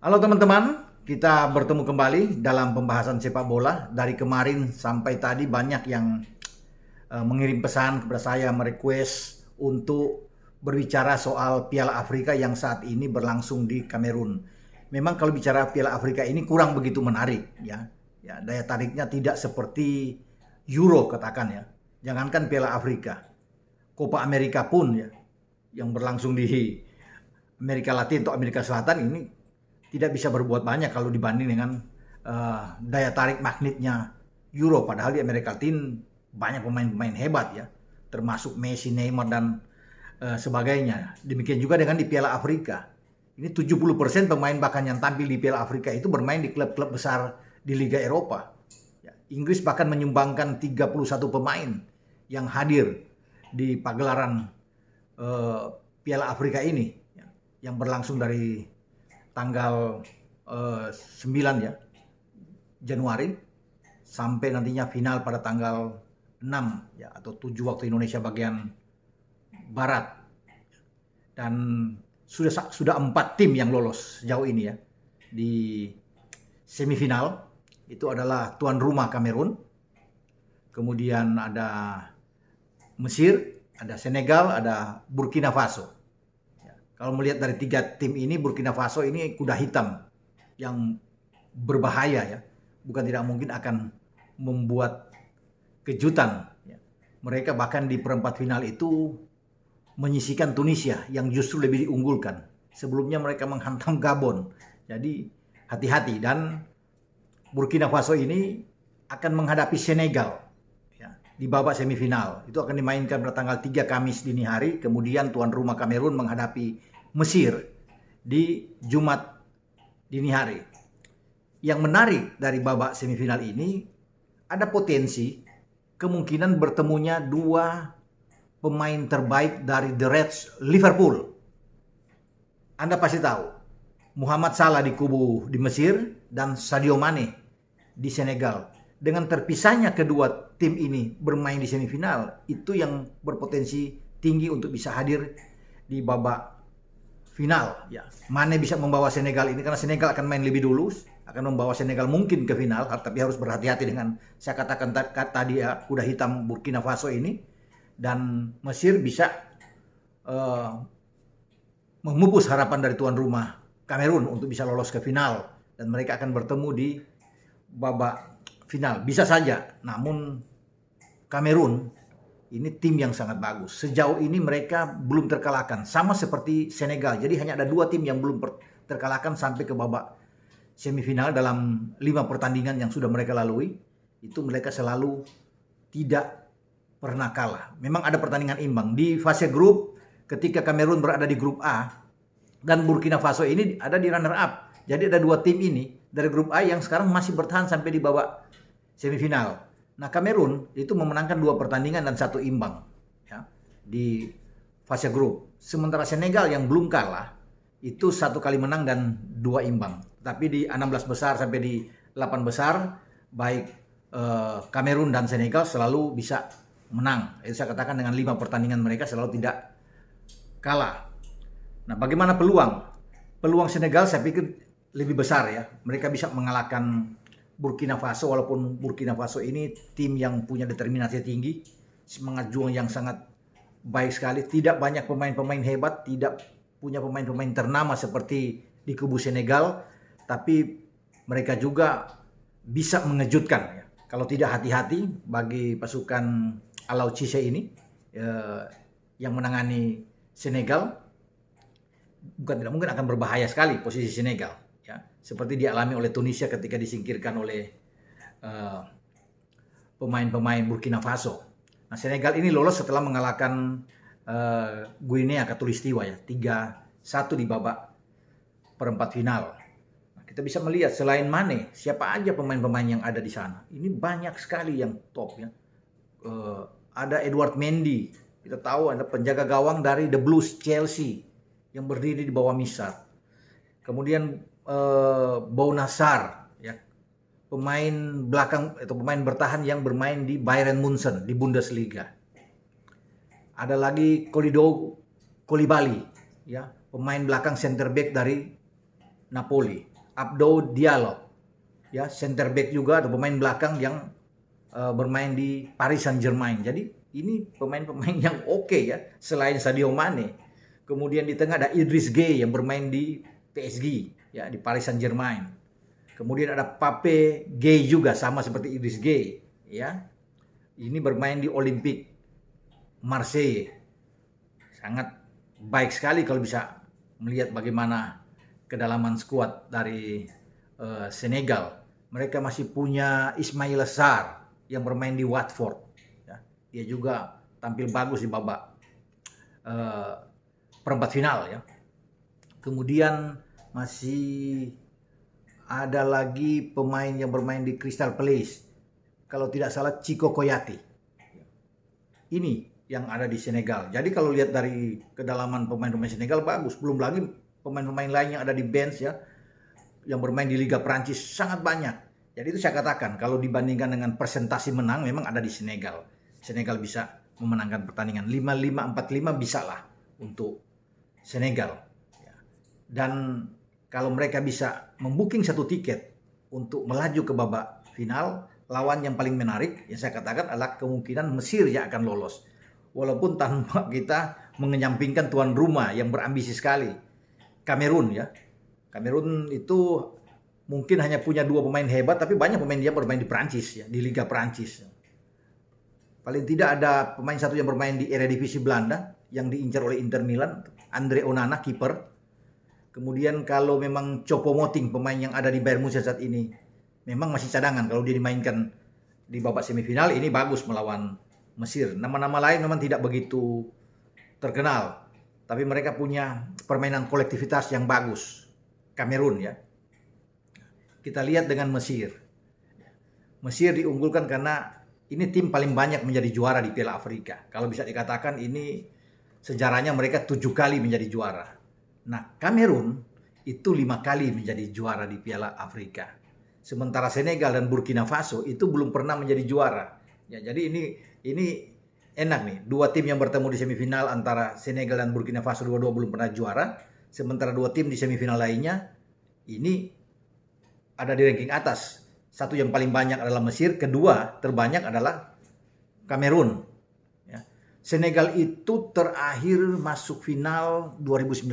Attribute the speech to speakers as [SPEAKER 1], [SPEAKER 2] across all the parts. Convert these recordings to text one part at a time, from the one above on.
[SPEAKER 1] Halo teman-teman, kita bertemu kembali dalam pembahasan sepak bola. Dari kemarin sampai tadi banyak yang mengirim pesan kepada saya, merequest untuk berbicara soal Piala Afrika yang saat ini berlangsung di Kamerun. Memang kalau bicara Piala Afrika ini kurang begitu menarik, ya. Ya, daya tariknya tidak seperti Euro katakan ya. Jangankan Piala Afrika, Copa America pun ya, yang berlangsung di Amerika Latin atau Amerika Selatan ini tidak bisa berbuat banyak kalau dibanding dengan daya tarik magnetnya Euro. Padahal di Amerika Latin banyak pemain-pemain hebat ya, termasuk Messi, Neymar dan sebagainya. Demikian juga dengan di Piala Afrika. Ini 70% pemain bahkan yang tampil di Piala Afrika itu bermain di klub-klub besar di Liga Eropa. Ya, Inggris bahkan menyumbangkan 31 pemain yang hadir di pagelaran Piala Afrika ini, ya, yang berlangsung dari tanggal 9 ya, Januari sampai nantinya final pada tanggal 6 ya, atau 7 waktu Indonesia bagian Barat. Dan sudah 4 tim yang lolos sejauh ini ya. Di semifinal itu adalah tuan rumah Kamerun, kemudian ada Mesir, ada Senegal, ada Burkina Faso. Kalau melihat dari 3 tim ini, Burkina Faso ini kuda hitam yang berbahaya ya. Bukan tidak mungkin akan membuat kejutan. Mereka bahkan di perempat final itu menyisihkan Tunisia yang justru lebih diunggulkan. Sebelumnya mereka menghantam Gabon. Jadi hati-hati, dan Burkina Faso ini akan menghadapi Senegal ya, di babak semifinal. Itu akan dimainkan pada tanggal 3 Kamis dini hari. Kemudian tuan rumah Kamerun menghadapi Mesir di Jumat dini hari. Yang menarik dari babak semifinal ini, ada potensi kemungkinan bertemunya 2 pemain terbaik dari The Reds Liverpool. Anda pasti tahu, Muhammad Salah di kubu di Mesir dan Sadio Mane di Senegal. Dengan terpisahnya kedua tim ini bermain di semifinal, itu yang berpotensi tinggi untuk bisa hadir di babak final. Ya, Mane bisa membawa Senegal ini, karena Senegal akan main lebih dulu, akan membawa Senegal mungkin ke final, tapi harus berhati-hati dengan saya katakan tadi ya, kuda hitam Burkina Faso ini. Dan Mesir bisa memupus harapan dari tuan rumah Kamerun untuk bisa lolos ke final, dan mereka akan bertemu di babak final. Bisa saja, namun Kamerun ini tim yang sangat bagus. Sejauh ini mereka belum terkalahkan, sama seperti Senegal. Jadi hanya ada 2 tim yang belum terkalahkan sampai ke babak semifinal dalam 5 pertandingan yang sudah mereka lalui. Itu mereka selalu tidak pernah kalah. Memang ada pertandingan imbang. Di fase grup, ketika Kamerun berada di grup A, dan Burkina Faso ini ada di runner up. Jadi ada 2 tim ini dari grup A yang sekarang masih bertahan sampai di babak semifinal. Nah, Kamerun itu memenangkan 2 pertandingan dan 1 imbang ya, di fase grup. Sementara Senegal yang belum kalah itu 1 kali menang dan 2 imbang. Tapi di 16 besar sampai di 8 besar, baik Kamerun dan Senegal selalu bisa menang. Itu saya katakan dengan 5 pertandingan mereka selalu tidak kalah. Nah, bagaimana peluang? Peluang Senegal saya pikir lebih besar ya. Mereka bisa mengalahkan Burkina Faso, walaupun Burkina Faso ini tim yang punya determinasi tinggi, semangat juang yang sangat baik sekali. Tidak banyak pemain-pemain hebat, tidak punya pemain-pemain ternama seperti di kubu Senegal, tapi mereka juga bisa mengejutkan ya. Kalau tidak hati-hati bagi pasukan Aliou Cissé ini yang menangani Senegal, bukan tidak mungkin akan berbahaya sekali posisi Senegal ya, seperti dialami oleh Tunisia ketika disingkirkan oleh pemain-pemain Burkina Faso. Nah, Senegal ini lolos setelah mengalahkan Guinea Khatulistiwa ya, 3-1 di babak perempat final. Nah, kita bisa melihat selain Mane, siapa aja pemain-pemain yang ada di sana. Ini banyak sekali yang top ya. Ada Edouard Mendy, kita tahu ada penjaga gawang dari The Blues Chelsea yang berdiri di bawah Misar. Kemudian Bouna Sarr ya, pemain belakang atau pemain bertahan yang bermain di Bayern Munchen di Bundesliga. Ada lagi Kalidou Koulibaly ya, pemain belakang center back dari Napoli. Abdou Diallo, ya, center back juga atau pemain belakang yang bermain di Paris Saint-Germain. Jadi ini pemain-pemain yang oke ya, selain Sadio Mane. Kemudian di tengah ada Idriss Gueye yang bermain di PSG, ya, di Paris Saint-Germain. Kemudian ada Pape Gueye juga, sama seperti Idriss Gueye, ya. Ini bermain di Olympique Marseille. Sangat baik sekali kalau bisa melihat bagaimana kedalaman skuad dari Senegal. Mereka masih punya Ismaila Sarr yang bermain di Watford. Ya, dia juga tampil bagus di babak perempat final, ya. Kemudian masih ada lagi pemain yang bermain di Crystal Palace. Kalau tidak salah Chico Koyate. Ini yang ada di Senegal. Jadi kalau lihat dari kedalaman pemain-pemain Senegal bagus. Belum lagi pemain-pemain lain yang ada di bench, ya, yang bermain di Liga Prancis sangat banyak. Jadi itu saya katakan kalau dibandingkan dengan presentasi menang memang ada di Senegal. Senegal bisa memenangkan pertandingan 5-5, 4-5 bisa lah untuk Senegal. Dan kalau mereka bisa membooking satu tiket untuk melaju ke babak final, lawan yang paling menarik yang saya katakan adalah kemungkinan Mesir yang akan lolos. Walaupun tanpa kita mengenyampingkan tuan rumah yang berambisi sekali, Kamerun, ya. Kamerun itu mungkin hanya punya 2 pemain hebat, tapi banyak pemain dia bermain di Prancis, ya, di Liga Prancis. Paling tidak ada pemain satu yang bermain di Eredivisie Belanda yang diincar oleh Inter Milan, Andre Onana, kiper. Kemudian kalau memang Choupo-Moting, pemain yang ada di Bayern Munchen saat ini, memang masih cadangan. Kalau dia dimainkan di babak semifinal, ini bagus melawan Mesir. Nama-nama lain memang tidak begitu terkenal, tapi mereka punya permainan kolektivitas yang bagus. Kamerun, ya. Kita lihat dengan Mesir. Mesir diunggulkan karena ini tim paling banyak menjadi juara di Piala Afrika. Kalau bisa dikatakan ini sejarahnya mereka 7 kali menjadi juara. Nah, Kamerun itu 5 kali menjadi juara di Piala Afrika. Sementara Senegal dan Burkina Faso itu belum pernah menjadi juara. Ya, jadi ini enak nih. 2 tim yang bertemu di semifinal antara Senegal dan Burkina Faso, dua-dua belum pernah juara. Sementara 2 tim di semifinal lainnya ini ada di ranking atas. Satu yang paling banyak adalah Mesir, kedua terbanyak adalah Kamerun. Ya. Senegal itu terakhir masuk final 2019.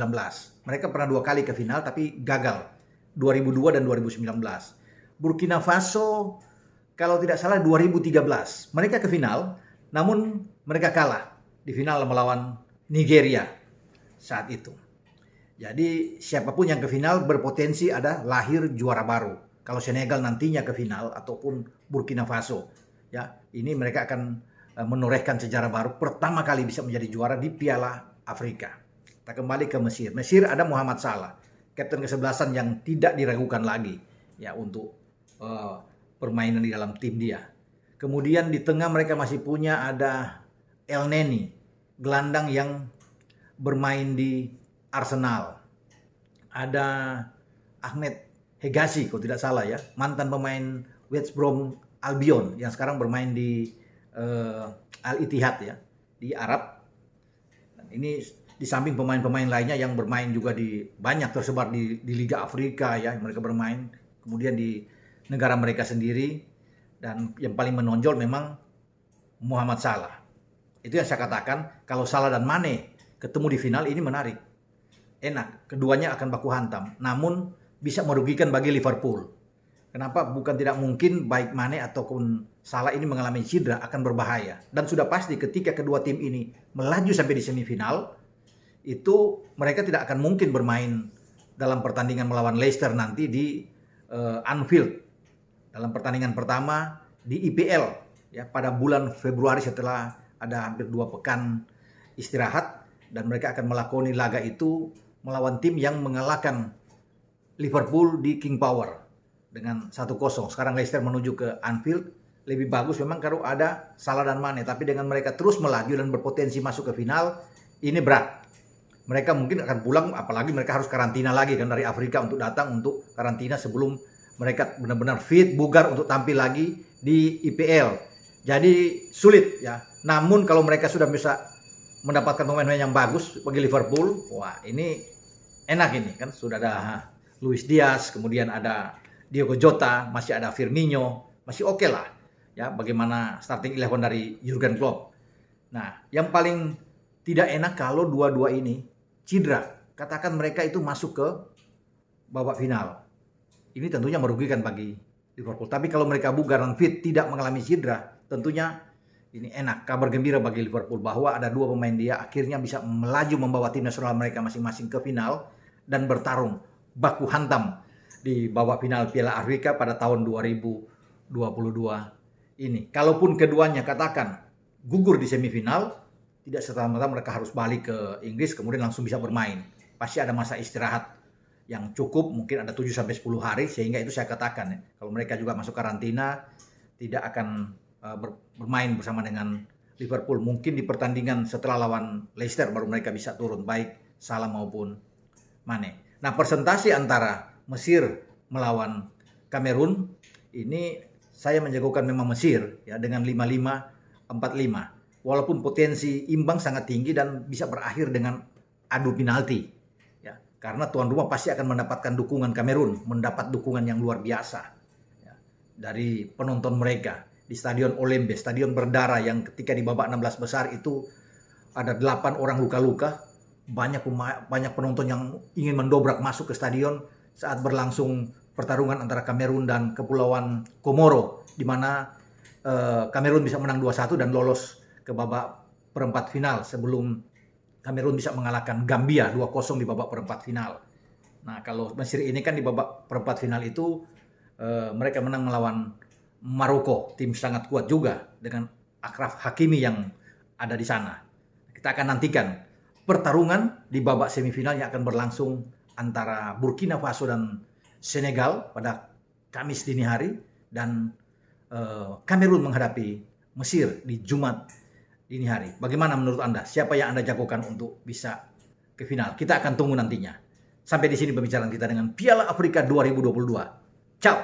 [SPEAKER 1] Mereka pernah 2 kali ke final tapi gagal. 2002 dan 2019. Burkina Faso kalau tidak salah 2013. Mereka ke final, namun mereka kalah di final melawan Nigeria saat itu. Jadi siapapun yang ke final berpotensi ada lahir juara baru. Kalau Senegal nantinya ke final ataupun Burkina Faso, ya, ini mereka akan menorehkan sejarah baru, pertama kali bisa menjadi juara di Piala Afrika. Kita kembali ke Mesir. Mesir ada Mohamed Salah, kapten kesebelasan yang tidak diragukan lagi, ya, untuk permainan di dalam tim dia. Kemudian di tengah mereka masih punya ada El Neni, gelandang yang bermain di Arsenal. Ada Ahmed Hegazi, kalau tidak salah, ya, mantan pemain West Brom Albion yang sekarang bermain di Al Ittihad, ya, di Arab. Dan ini di samping pemain-pemain lainnya yang bermain juga di banyak tersebar di Liga Afrika, ya, mereka bermain. Kemudian di negara mereka sendiri, dan yang paling menonjol memang Mohamed Salah. Itu yang saya katakan, kalau Salah dan Mane ketemu di final ini menarik. Enak, keduanya akan baku hantam. Namun bisa merugikan bagi Liverpool. Kenapa? Bukan tidak mungkin baik Mane ataupun Salah ini mengalami cedera akan berbahaya. Dan sudah pasti ketika kedua tim ini melaju sampai di semifinal, itu mereka tidak akan mungkin bermain dalam pertandingan melawan Leicester nanti di Anfield. Dalam pertandingan pertama di IPL, ya, pada bulan Februari setelah ada hampir 2 pekan istirahat, dan mereka akan melakoni laga itu melawan tim yang mengalahkan Liverpool di King Power dengan 1-0. Sekarang Leicester menuju ke Anfield. Lebih bagus memang kalau ada Salah dan Mane, tapi dengan mereka terus melaju dan berpotensi masuk ke final, ini berat. Mereka mungkin akan pulang, apalagi mereka harus karantina lagi kan dari Afrika untuk datang untuk karantina sebelum mereka benar-benar fit, bugar untuk tampil lagi di IPL. Jadi sulit, ya. Namun kalau mereka sudah bisa mendapatkan pemain-pemain yang bagus bagi Liverpool, wah, ini enak ini kan, sudah ada Luis Diaz, kemudian ada Diogo Jota, masih ada Firmino, masih oke lah. Ya, bagaimana starting 11 dari Jurgen Klopp. Nah, yang paling tidak enak kalau dua-dua ini cedera. Katakan mereka itu masuk ke babak final. Ini tentunya merugikan bagi Liverpool. Tapi kalau mereka bugar dan fit, tidak mengalami cedera, tentunya ini enak. Kabar gembira bagi Liverpool bahwa ada dua pemain dia akhirnya bisa melaju membawa tim nasional mereka masing-masing ke final dan bertarung baku hantam di babak final Piala Afrika pada tahun 2022 ini. Kalaupun keduanya katakan gugur di semifinal, tidak serta-merta mereka harus balik ke Inggris kemudian langsung bisa bermain. Pasti ada masa istirahat yang cukup, mungkin ada 7-10 hari, sehingga itu saya katakan ya, kalau mereka juga masuk karantina tidak akan bermain bersama dengan Liverpool. Mungkin di pertandingan setelah lawan Leicester baru mereka bisa turun, baik Salah maupun Mane. Nah, presentasi antara Mesir melawan Kamerun ini saya menjagokan memang Mesir ya dengan 5-5-4-5. Walaupun potensi imbang sangat tinggi dan bisa berakhir dengan adu penalti. Ya, karena tuan rumah pasti akan mendapatkan dukungan Kamerun, mendapat dukungan yang luar biasa ya, dari penonton mereka di Stadion Olembe, stadion berdarah yang ketika di babak 16 besar itu ada 8 orang luka-luka. Banyak penonton yang ingin mendobrak masuk ke stadion saat berlangsung pertarungan antara Kamerun dan Kepulauan Komoro, di mana Kamerun bisa menang 2-1 dan lolos ke babak perempat final sebelum Kamerun bisa mengalahkan Gambia 2-0 di babak perempat final. Nah, kalau Mesir ini kan di babak perempat final itu mereka menang melawan Maroko, tim sangat kuat juga dengan Achraf Hakimi yang ada di sana. Kita akan nantikan pertarungan di babak semifinal yang akan berlangsung antara Burkina Faso dan Senegal pada Kamis dini hari dan Kamerun menghadapi Mesir di Jumat dini hari. Bagaimana menurut Anda? Siapa yang Anda jagokan untuk bisa ke final? Kita akan tunggu nantinya. Sampai di sini pembicaraan kita dengan Piala Afrika 2022. Ciao.